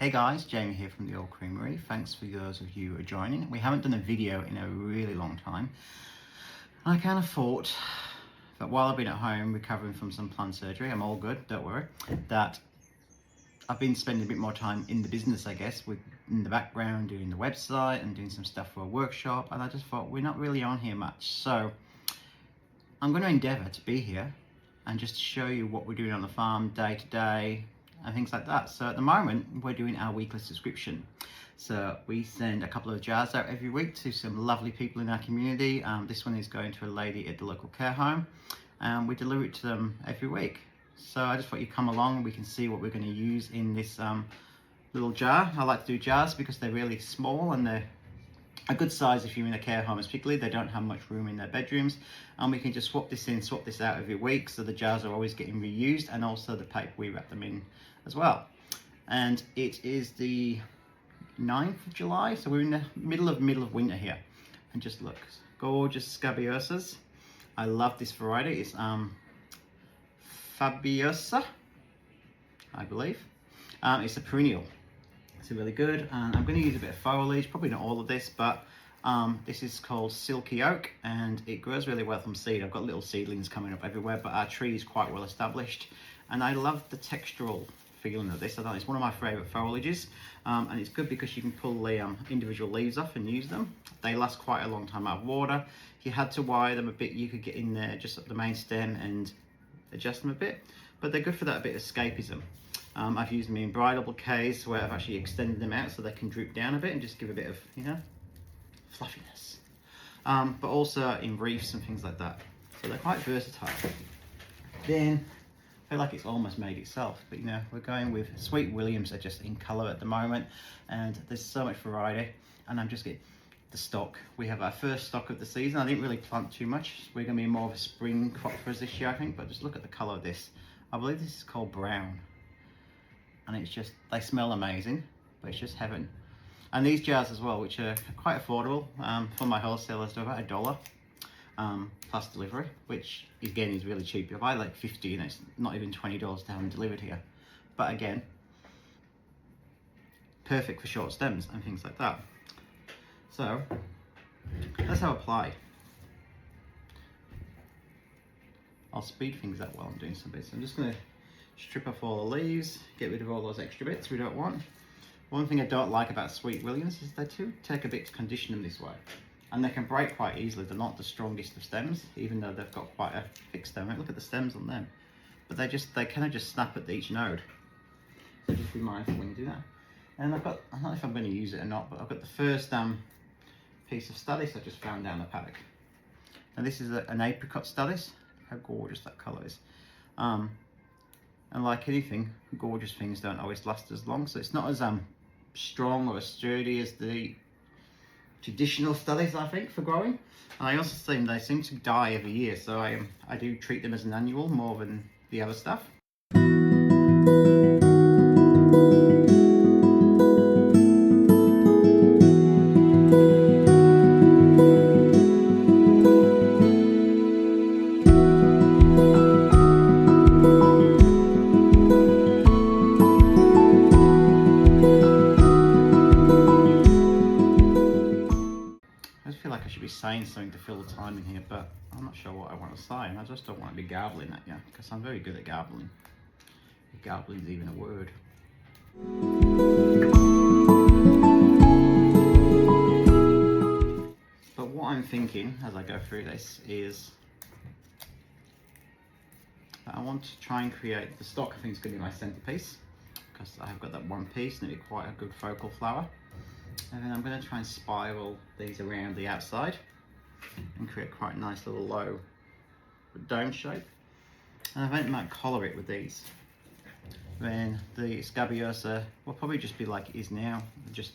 Hey guys, Jamie here from the Olde Creamery. Thanks for those of you who are joining. We haven't done a video in a really long time. I kind of thought that while I've been at home recovering from some planned surgery, I'm all good, don't worry, that I've been spending a bit more time in the business, I guess, in the background, doing the website and doing some stuff for a workshop, and I just thought we're not really on here much. So I'm going to endeavour to be here and just show you what we're doing on the farm day to day, and things like that. So at the moment we're doing our weekly subscription, so we send a couple of jars out every week to some lovely people in our community. This one is going to a lady at the local care home, and we deliver it to them every week. So I just thought you'd come along and we can see what we're going to use in this little jar. I like to do jars because they're really small and they're a good size if you're in a care home, particularly. They don't have much room in their bedrooms, and we can just swap this in, swap this out every week, so the jars are always getting reused, and also the paper we wrap them in as well. And it is the 9th of July, so we're in the middle of winter here. And just look, gorgeous Scabiosas. I love this variety. It's Scabiosa, I believe. It's a perennial. It's really good, and I'm going to use a bit of foliage, probably not all of this, but this is called Silky Oak, and it grows really well from seed. I've got little seedlings coming up everywhere, but our tree is quite well established, and I love the textural feeling of this. I think it's one of my favourite foliages, and it's good because you can pull the individual leaves off and use them. They last quite a long time out of water. If you had to wire them a bit, you could get in there just at the main stem and adjust them a bit, but they're good for that bit of escapism. I've used them in bridal bouquets where I've actually extended them out so they can droop down a bit and just give a bit of, you know, fluffiness. But also in wreaths and things like that. So they're quite versatile. Then I feel like it's almost made itself, but you know, we're going with Sweet Williams. Are just in colour at the moment, and there's so much variety, and I'm just getting the stock. We have our first stock of the season. I didn't really plant too much. We're going to be more of a spring crop for us this year, I think, but just look at the colour of this. I believe this is called brown. And it's just, they smell amazing, but it's just heaven. And these jars as well, which are quite affordable for my wholesalers, they're about $1 plus delivery, which again is really cheap. If I like 50, you know, it's not even $20 to have them delivered here. But again, perfect for short stems and things like that. So that's how I apply. I'll speed things up while I'm doing some bits. I'm just going to strip off all the leaves, get rid of all those extra bits we don't want. One thing I don't like about Sweet Williams is they do take a bit to condition them this way, and they can break quite easily. They're not the strongest of stems, even though they've got quite a thick stem. Look at the stems on them, but they kind of just snap at each node, so just be mindful when you do that. And I've got, I don't know if I'm going to use it or not, but I've got the first piece of Stadis I just found down the paddock. And this is an apricot Stadis. How gorgeous that colour is. And like anything, gorgeous things don't always last as long, so it's not as strong or as sturdy as the traditional Stadis, I think, for growing. And I also think they seem to die every year, so I do treat them as an annual more than the other stuff. Saying something to fill the time in here, but I'm not sure what I want to say, and I just don't want to be garbling at you, because I'm very good at garbling. If garbling is even a word. But what I'm thinking as I go through this is that I want to try and create the stock. I think it's going to be my centerpiece, because I have got that one piece and it'll be quite a good focal flower. And then I'm going to try and spiral these around the outside and create quite a nice little low dome shape. And I might collar it with these. Then the Scabiosa will probably just be like it is now, just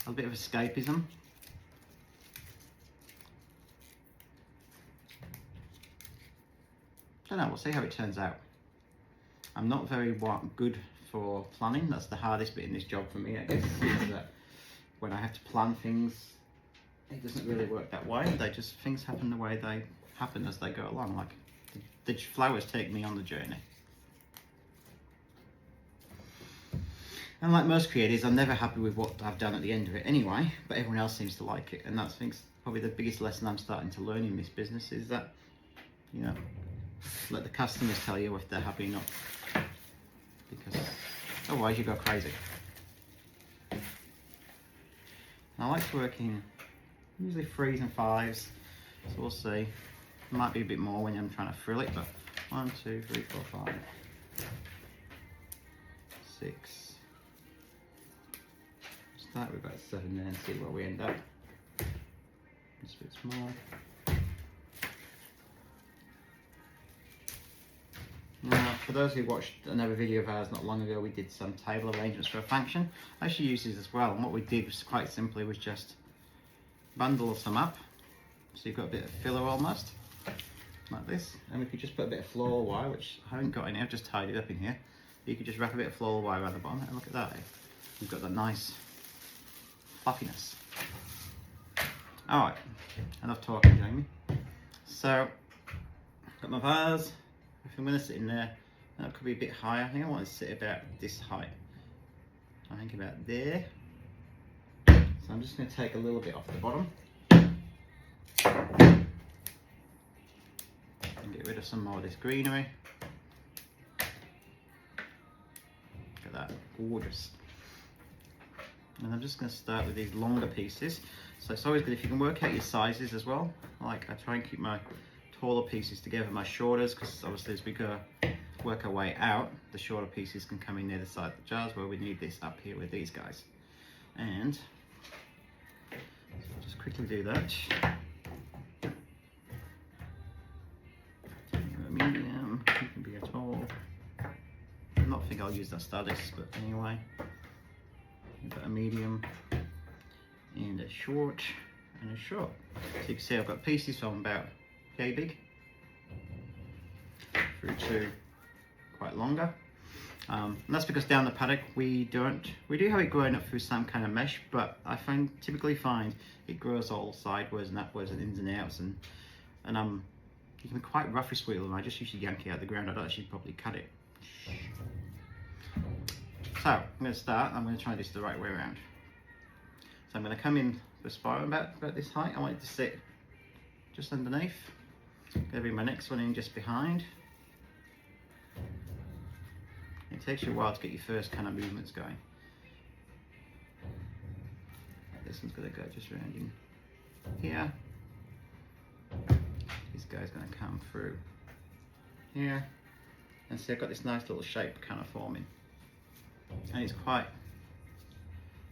a bit of escapism. Don't know, we'll see how it turns out. I'm not very good for planning. That's the hardest bit in this job for me, I guess, is that when I have to plan things, it doesn't really work that way. Things happen the way they happen as they go along. Like the flowers take me on the journey. And like most creators, I'm never happy with what I've done at the end of it anyway, but everyone else seems to like it. And that's probably the biggest lesson I'm starting to learn in this business is that, you know, let the customers tell you if they're happy or not, because otherwise you go crazy. And I like to work in usually 3s and 5s, so we'll see. It might be a bit more when I'm trying to frill it, but 1, 2, 3, 4, 5, 6. Start with about 7 there and see where we end up. It's a bit small. Now, for those who watched another video of ours not long ago, we did some table arrangements for a function. I actually used these as well, and what we did was quite simply was just bundle some up, so you've got a bit of filler almost, like this, and we could just put a bit of floral wire, which I haven't got any, I've just tied it up in here. You could just wrap a bit of floral wire around the bottom, and look at that, you've got that nice fluffiness. Alright, enough talking, Jamie. So, got my vase. If I'm going to sit in there, that could be a bit higher. I think I want to sit about this height. I think about there. So I'm just going to take a little bit off the bottom and get rid of some more of this greenery. Look at that, gorgeous. And I'm just going to start with these longer pieces. So it's always good if you can work out your sizes as well. Like I try and keep my taller pieces together, my shorters, because obviously as we go work our way out, the shorter pieces can come in near the side of the jars where we need this up here with these guys. And so I'll just quickly do that. A medium, you can be a tall. I'm not think I'll use that Stardust, but anyway. I've got a medium and a short and a short. So you can see I've got pieces from about yay big through to quite longer. And that's because down the paddock we do have it growing up through some kind of mesh, but I typically find it grows all sideways and upwards and ins and outs, and you can be quite rough with squeal, and I just usually yank it out of the ground. I don't actually probably cut it. So I'm going to start. I'm going to try this the right way around. So I'm going to come in the spiral about this height. I want it to sit just underneath. Going to bring my next one in just behind. It takes you a while to get your first kind of movements going. This one's going to go just around in here. This guy's going to come through here. And see, I've got this nice little shape kind of forming. And it's quite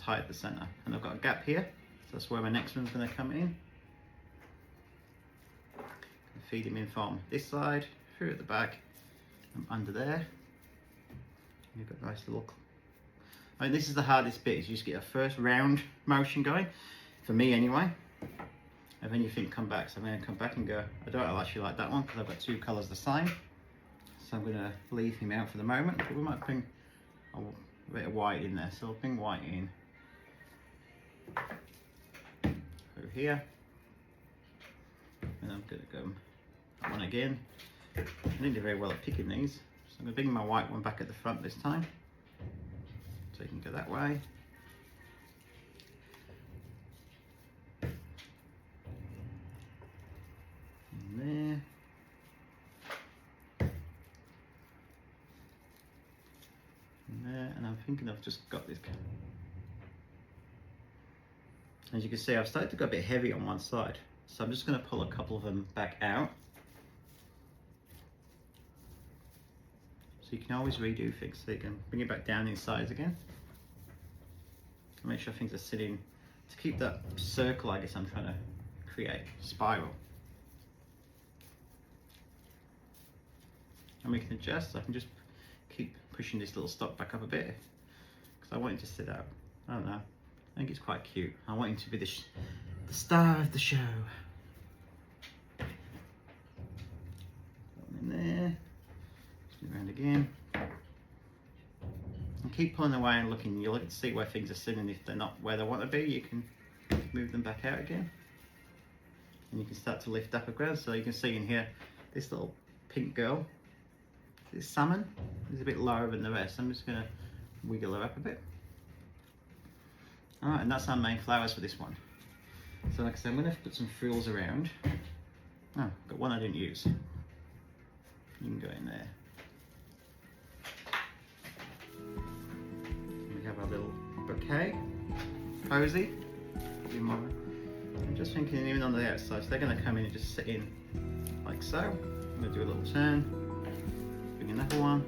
tight at the centre. And I've got a gap here. So that's where my next one's going to come in. Feed him in from this side, through at the back, and under there. You've got a nice little... I mean, this is the hardest bit, is you just get a first round motion going, for me anyway. And then you think, come back. So I'm going to come back and go, I don't actually like that one, because I've got 2 colours the same. So I'm going to leave him out for the moment, but we might bring a bit of white in there. So I'll bring white in through here. And I'm going to go that one again. I didn't do very well at picking these, so I'm going to bring my white one back at the front this time, so you can go that way. And there. And there, and I'm thinking I've just got this. As you can see, I've started to go a bit heavy on one side, so I'm just going to pull a couple of them back out. So you can always redo things, so you can bring it back down in size again. Make sure things are sitting, to keep that circle, I guess I'm trying to create, spiral. And we can adjust, I can just keep pushing this little stop back up a bit, because I want it to sit out. I don't know, I think it's quite cute. I want it to be the star of the show. Put them in there. Around again, and keep pulling away and looking. You'll see where things are sitting. If they're not where they want to be, you can move them back out again, and you can start to lift up again. So you can see in here, this little pink girl, this salmon, is a bit lower than the rest. I'm just going to wiggle her up a bit. Alright, and that's our main flowers for this one. So like I said, I'm going to put some frills around. Oh, got one I didn't use. You can go in there. We have our little bouquet, posy. Probably more. I'm just thinking even on the outside, so they're going to come in and just sit in like so. I'm going to do a little turn, bring another one,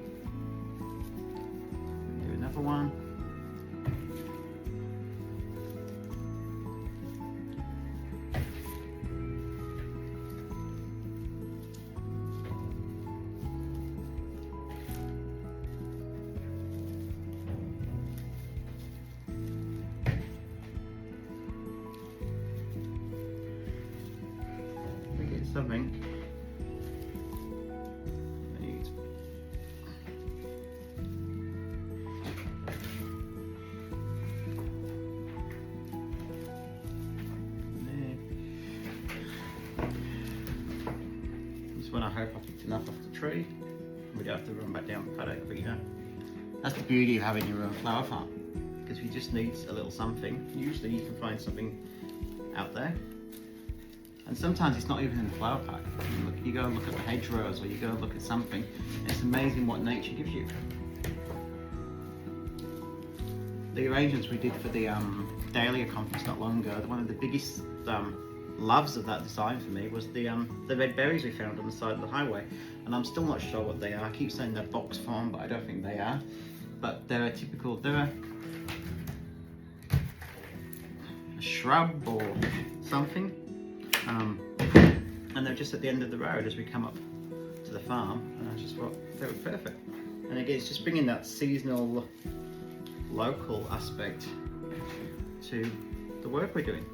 do another one. Something. This one I hope I picked enough off the tree. We don't have to run back down the paddock, but you know, that's the beauty of having your own flower farm. Because if you just need a little something, usually you can find something out there. And sometimes it's not even in the flower pack. You go and look at the hedgerows, or you go and look at something. It's amazing what nature gives you. The arrangements we did for the Dahlia conference not long ago, one of the biggest loves of that design for me was the red berries we found on the side of the highway. And I'm still not sure what they are. I keep saying they're box farm, but I don't think they are. But they're a typical, they're a shrub or something. And they're just at the end of the road as we come up to the farm, and I just thought they were perfect. And again, it's just bringing that seasonal, local aspect to the work we're doing.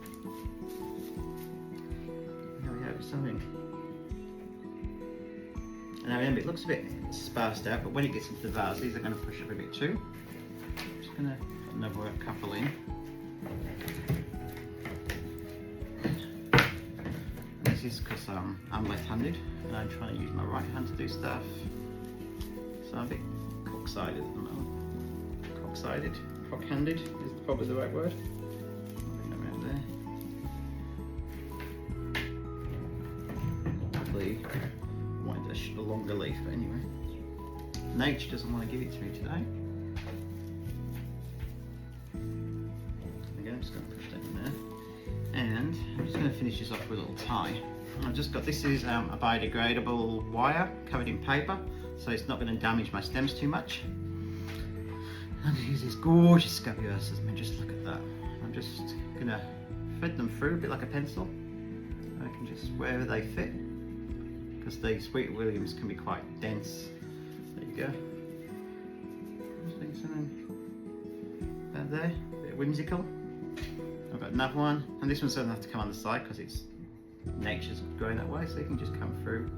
Here we have something. And now remember, it looks a bit sparsed out, but when it gets into the vase, these are going to push up a bit too. I'm just going to put another couple in. Because I'm left-handed and I'm trying to use my right hand to do stuff, so I'm a bit cock-sided at the moment. Cock-handed is probably the right word. Bring it around there. Hopefully, I wanted a longer leaf, but anyway, nature doesn't want to give it to me today. Again, I'm just going to push that in there. And I'm just going to finish this off with a little tie. I've just got, this is a biodegradable wire covered in paper, so it's not going to damage my stems too much. I'm going to use these gorgeous scabiosas. I mean, just look at that. I'm just going to thread them through a bit like a pencil. I can just, wherever they fit, because the Sweet Williams can be quite dense. There you go. Just think something about there, a bit whimsical. I've got another one, and this one's doesn't have to come on the side because it's nature's growing that way, so you can just come through.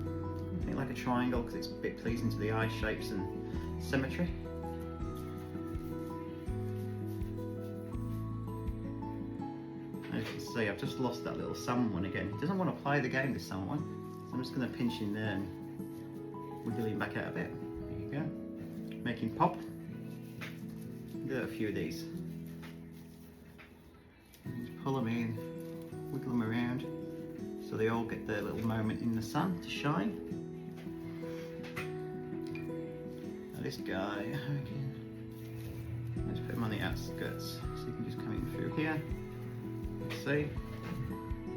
I think like a triangle because it's a bit pleasing to the eye, shapes and symmetry. As you can see, I've just lost that little salmon one again. He doesn't want to play the game, this salmon one, so I'm just going to pinch in there and wiggle him back out a bit. There you go. Make him pop. Do a few of these. Just pull them in, wiggle them around, so they all get their little moment in the sun to shine. Now this guy, again, let's put him on the outskirts so you can just come in through here. Let's see,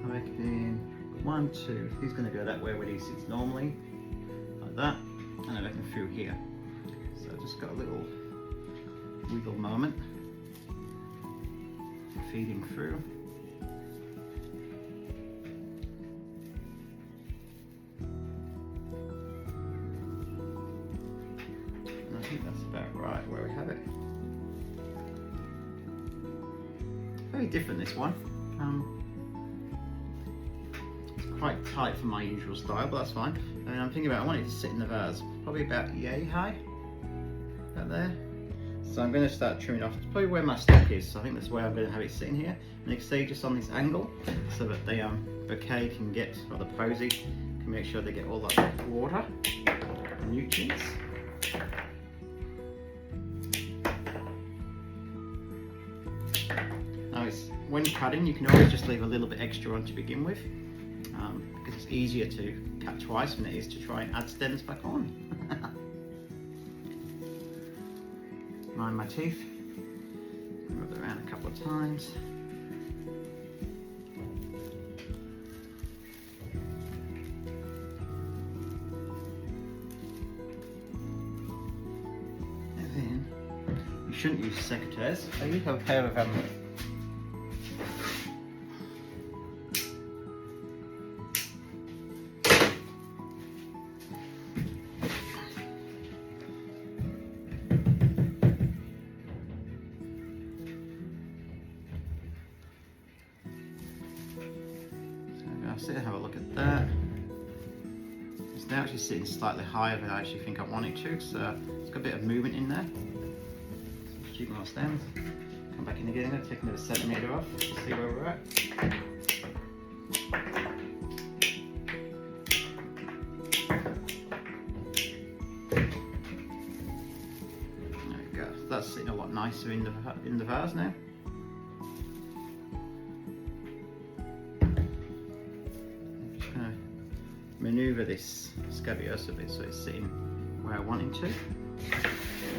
I reckon 1, 2, he's going to go that way where he sits normally, like that, and I reckon through here. So I've just got a little wiggle moment, feeding through. And I think that's about right where we have it. Very different, this one. It's quite tight for my usual style, but that's fine. And I'm thinking about, I want it to sit in the vase, probably about yay high, about there. So I'm going to start trimming off. It's probably where my stock is, so I think that's where I'm going to have it sitting here. And you can see just on this angle, so that the bouquet can get, or the posy can make sure they get all that water and nutrients. when cutting, you can always just leave a little bit extra on to begin with, because it's easier to cut twice than it is to try and add stems back on. Mind my teeth. Rub it around a couple of times. And then you shouldn't use secateurs. I use a pair of sit and have a look at that. It's now actually sitting slightly higher than I actually think I want it to, so it's got a bit of movement in there. Some cheap more stems. Come back in again, I'm going to take another centimetre off to see where we're at. There we go. So that's sitting a lot nicer in the vase now. Maneuver this Scabiosa a bit so it's sitting where I want it to. I'm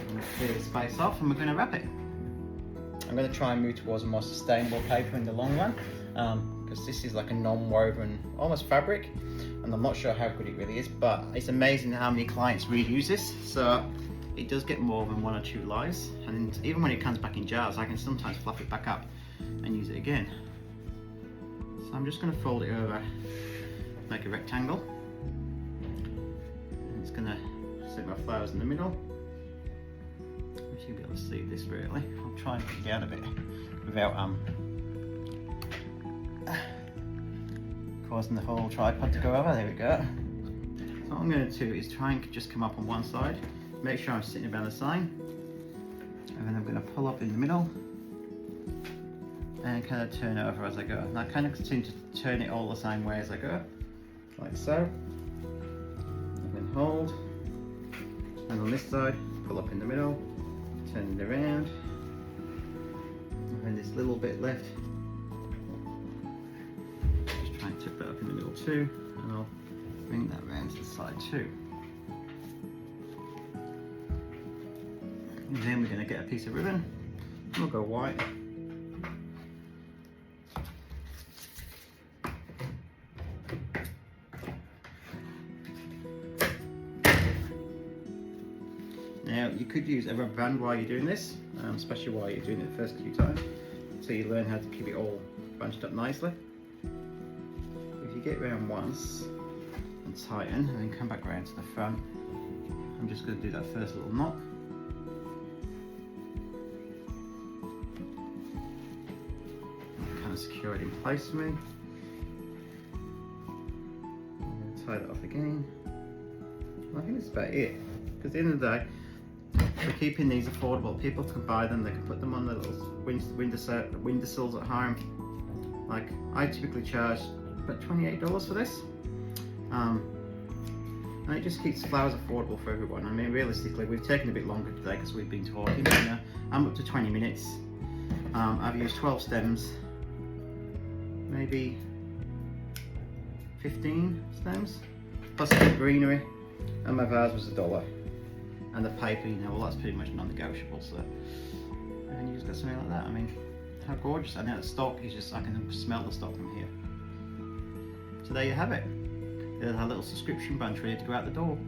going to clear the space off and we're going to wrap it. I'm going to try and move towards a more sustainable paper in the long run, because this is like a non-woven almost fabric, and I'm not sure how good it really is, but it's amazing how many clients reuse this. So it does get more than 1 or 2 lives, and even when it comes back in jars I can sometimes fluff it back up and use it again. So I'm just going to fold it over, make a rectangle. And it's going to set my flowers in the middle. You should be able to see this really. I'll try and put it down a bit without causing the whole tripod to go over. There we go. So what I'm going to do is try and just come up on one side, make sure I'm sitting around the sign, and then I'm going to pull up in the middle and kind of turn it over as I go. And I kind of continue to turn it all the same way as I go, like so. And then hold, and on this side, pull up in the middle, turn it around, and then this little bit left, just try and tip that up in the middle too, and I'll bring that round to the side too. And then we're going to get a piece of ribbon, and we'll go white. Now you could use a rubber band while you're doing this, especially while you're doing it the first few times, so you learn how to keep it all bunched up nicely. If you get round once and tighten, and then come back round to the front, I'm just going to do that first little knot. Kind of secure it in place for me. I'm going to tie that off again. I think that's about it, because at the end of the day, we're keeping these affordable. People can buy them, they can put them on their little windowsills at home. Like, I typically charge about $28 for this. And it just keeps flowers affordable for everyone. I mean, realistically, we've taken a bit longer today because we've been talking. You know, I'm up to 20 minutes. I've used 12 stems, maybe 15 stems, plus the greenery, and my vase was $1. And the paper, you know, well, that's pretty much non-negotiable. So, and you just got something like that. I mean, how gorgeous! And now the stock is just, I can smell the stock from here. So there you have it. There's our little subscription bunch ready to go out the door.